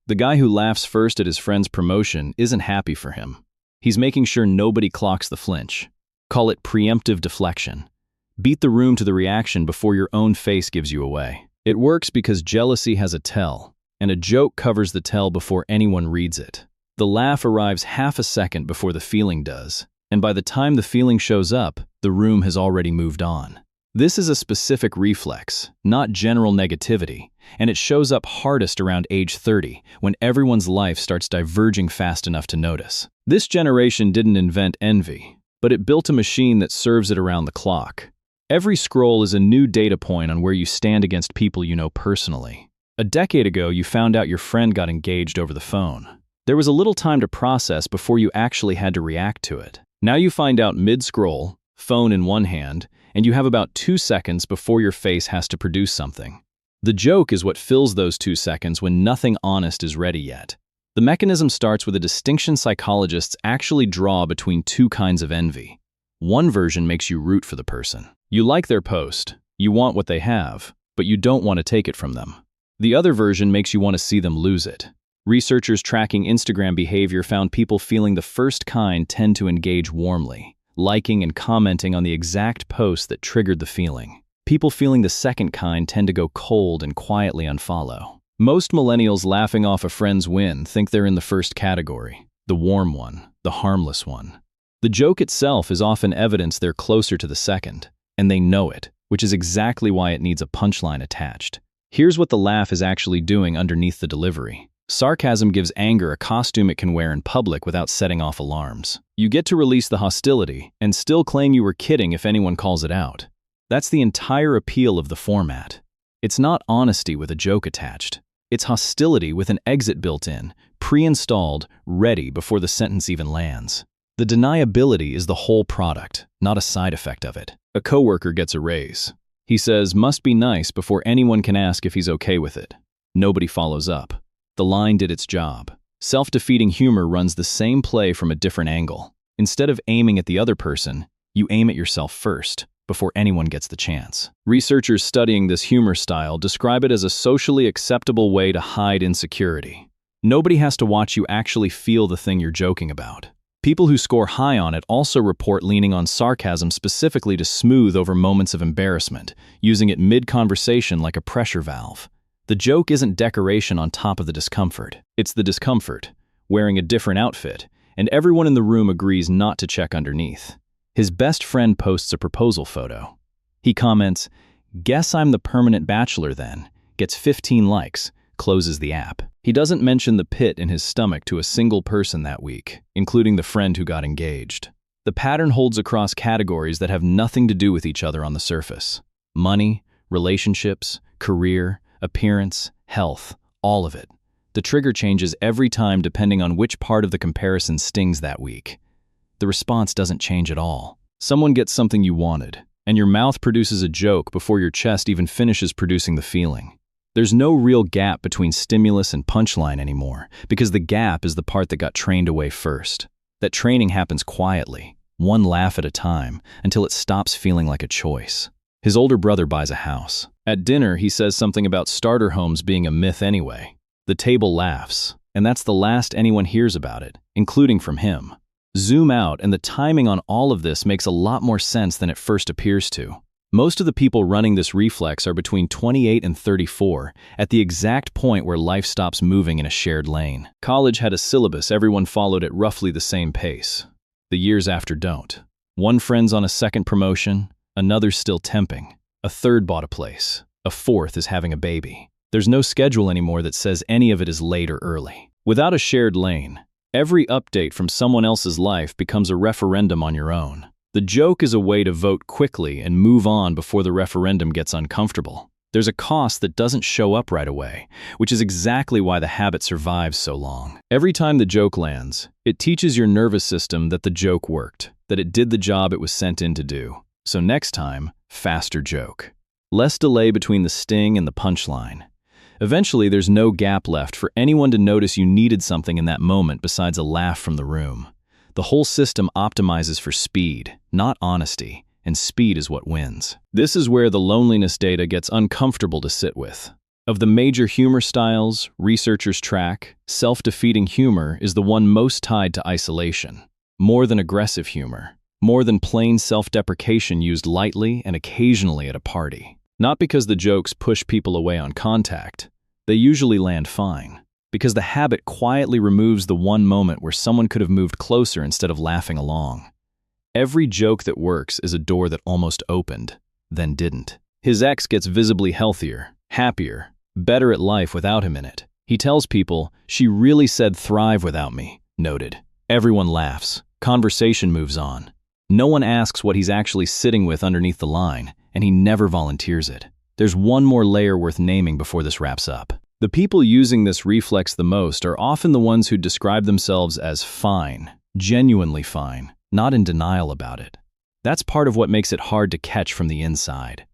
The guy who laughs first at his friend's promotion isn't happy for him. He's making sure nobody clocks the flinch. Call it preemptive deflection. Beat the room to the reaction before your own face gives you away. It works because jealousy has a tell, and a joke covers the tell before anyone reads it. The laugh arrives half a second before the feeling does, and by the time the feeling shows up, the room has already moved on. This is a specific reflex, not general negativity, and it shows up hardest around age 30, when everyone's life starts diverging fast enough to notice. This generation didn't invent envy, but it built a machine that serves it around the clock. Every scroll is a new data point on where you stand against people you know personally. A decade ago, you found out your friend got engaged over the phone. There was a little time to process before you actually had to react to it. Now you find out mid-scroll, phone in one hand, and you have about 2 seconds before your face has to produce something. The joke is what fills those 2 seconds when nothing honest is ready yet. The mechanism starts with a distinction psychologists actually draw between two kinds of envy. One version makes you root for the person. You like their post, you want what they have, but you don't want to take it from them. The other version makes you want to see them lose it. Researchers tracking Instagram behavior found people feeling the first kind tend to engage warmly, liking and commenting on the exact post that triggered the feeling. People feeling the second kind tend to go cold and quietly unfollow. Most millennials laughing off a friend's win think they're in the first category, the warm one, the harmless one. The joke itself is often evidence they're closer to the second, and they know it, which is exactly why it needs a punchline attached. Here's what the laugh is actually doing underneath the delivery. Sarcasm gives anger a costume it can wear in public without setting off alarms. You get to release the hostility and still claim you were kidding if anyone calls it out. That's the entire appeal of the format. It's not honesty with a joke attached. It's hostility with an exit built in, pre-installed, ready before the sentence even lands. The deniability is the whole product, not a side effect of it. A coworker gets a raise. He says, "Must be nice," before anyone can ask if he's okay with it. Nobody follows up. The line did its job. Self-defeating humor runs the same play from a different angle. Instead of aiming at the other person, you aim at yourself first, before anyone gets the chance. Researchers studying this humor style describe it as a socially acceptable way to hide insecurity. Nobody has to watch you actually feel the thing you're joking about. People who score high on it also report leaning on sarcasm specifically to smooth over moments of embarrassment, using it mid-conversation like a pressure valve. The joke isn't decoration on top of the discomfort. It's the discomfort, wearing a different outfit, and everyone in the room agrees not to check underneath. His best friend posts a proposal photo. He comments, "Guess I'm the permanent bachelor then," gets 15 likes, closes the app. He doesn't mention the pit in his stomach to a single person that week, including the friend who got engaged. The pattern holds across categories that have nothing to do with each other on the surface. Money, relationships, career, appearance, health, all of it. The trigger changes every time depending on which part of the comparison stings that week. The response doesn't change at all. Someone gets something you wanted, and your mouth produces a joke before your chest even finishes producing the feeling. There's no real gap between stimulus and punchline anymore, because the gap is the part that got trained away first. That training happens quietly, one laugh at a time, until it stops feeling like a choice. His older brother buys a house. At dinner, he says something about starter homes being a myth anyway. The table laughs, and that's the last anyone hears about it, including from him. Zoom out, and the timing on all of this makes a lot more sense than it first appears to. Most of the people running this reflex are between 28 and 34, at the exact point where life stops moving in a shared lane. College had a syllabus everyone followed at roughly the same pace. The years after don't. One friend's on a second promotion, another's still temping. A third bought a place. A fourth is having a baby. There's no schedule anymore that says any of it is late or early. Without a shared lane, every update from someone else's life becomes a referendum on your own. The joke is a way to vote quickly and move on before the referendum gets uncomfortable. There's a cost that doesn't show up right away, which is exactly why the habit survives so long. Every time the joke lands, it teaches your nervous system that the joke worked, that it did the job it was sent in to do. So next time, faster joke. Less delay between the sting and the punchline. Eventually, there's no gap left for anyone to notice you needed something in that moment besides a laugh from the room. The whole system optimizes for speed, not honesty, and speed is what wins. This is where the loneliness data gets uncomfortable to sit with. Of the major humor styles researchers track, self-defeating humor is the one most tied to isolation. More than aggressive humor. More than plain self-deprecation used lightly and occasionally at a party. Not because the jokes push people away on contact. They usually land fine. Because the habit quietly removes the one moment where someone could have moved closer instead of laughing along. Every joke that works is a door that almost opened, then didn't. His ex gets visibly healthier, happier, better at life without him in it. He tells people, "She really said thrive without me," noted. Everyone laughs. Conversation moves on. No one asks what he's actually sitting with underneath the line, and he never volunteers it. There's one more layer worth naming before this wraps up. The people using this reflex the most are often the ones who describe themselves as fine, genuinely fine, not in denial about it. That's part of what makes it hard to catch from the inside.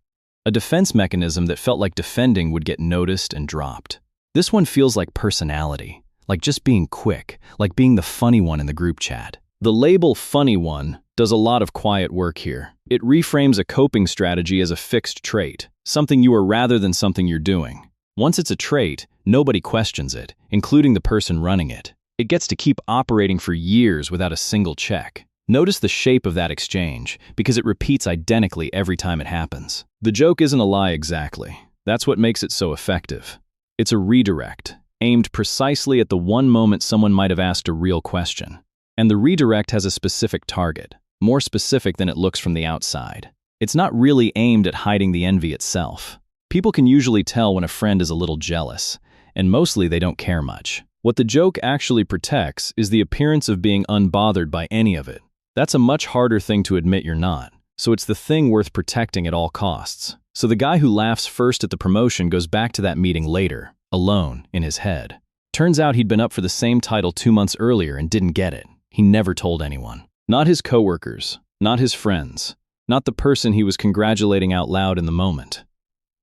A defense mechanism that felt like defending would get noticed and dropped. This one feels like personality, like just being quick, like being the funny one in the group chat. The label funny one does a lot of quiet work here. It reframes a coping strategy as a fixed trait, something you are rather than something you're doing. Once it's a trait, nobody questions it, including the person running it. It gets to keep operating for years without a single check. Notice the shape of that exchange, because it repeats identically every time it happens. The joke isn't a lie exactly. That's what makes it so effective. It's a redirect, aimed precisely at the one moment someone might have asked a real question. And the redirect has a specific target, more specific than it looks from the outside. It's not really aimed at hiding the envy itself. People can usually tell when a friend is a little jealous, and mostly they don't care much. What the joke actually protects is the appearance of being unbothered by any of it. That's a much harder thing to admit you're not, so it's the thing worth protecting at all costs. So the guy who laughs first at the promotion goes back to that meeting later, alone, in his head. Turns out he'd been up for the same title 2 months earlier and didn't get it. He never told anyone. Not his coworkers, not his friends, not the person he was congratulating out loud in the moment.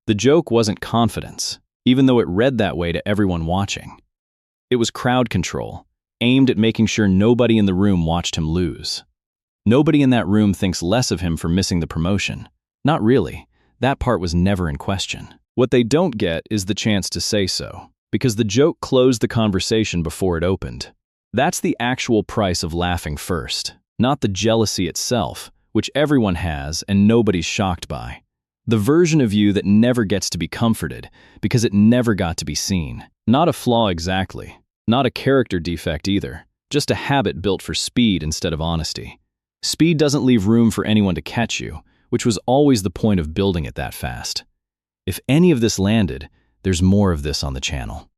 The joke wasn't confidence, even though it read that way to everyone watching. It was crowd control, aimed at making sure nobody in the room watched him lose. Nobody in that room thinks less of him for missing the promotion. Not really. That part was never in question. What they don't get is the chance to say so, because the joke closed the conversation before it opened. That's the actual price of laughing first, not the jealousy itself, which everyone has and nobody's shocked by. The version of you that never gets to be comforted because it never got to be seen. Not a flaw exactly, not a character defect either, just a habit built for speed instead of honesty. Speed doesn't leave room for anyone to catch you, which was always the point of building it that fast. If any of this landed, there's more of this on the channel.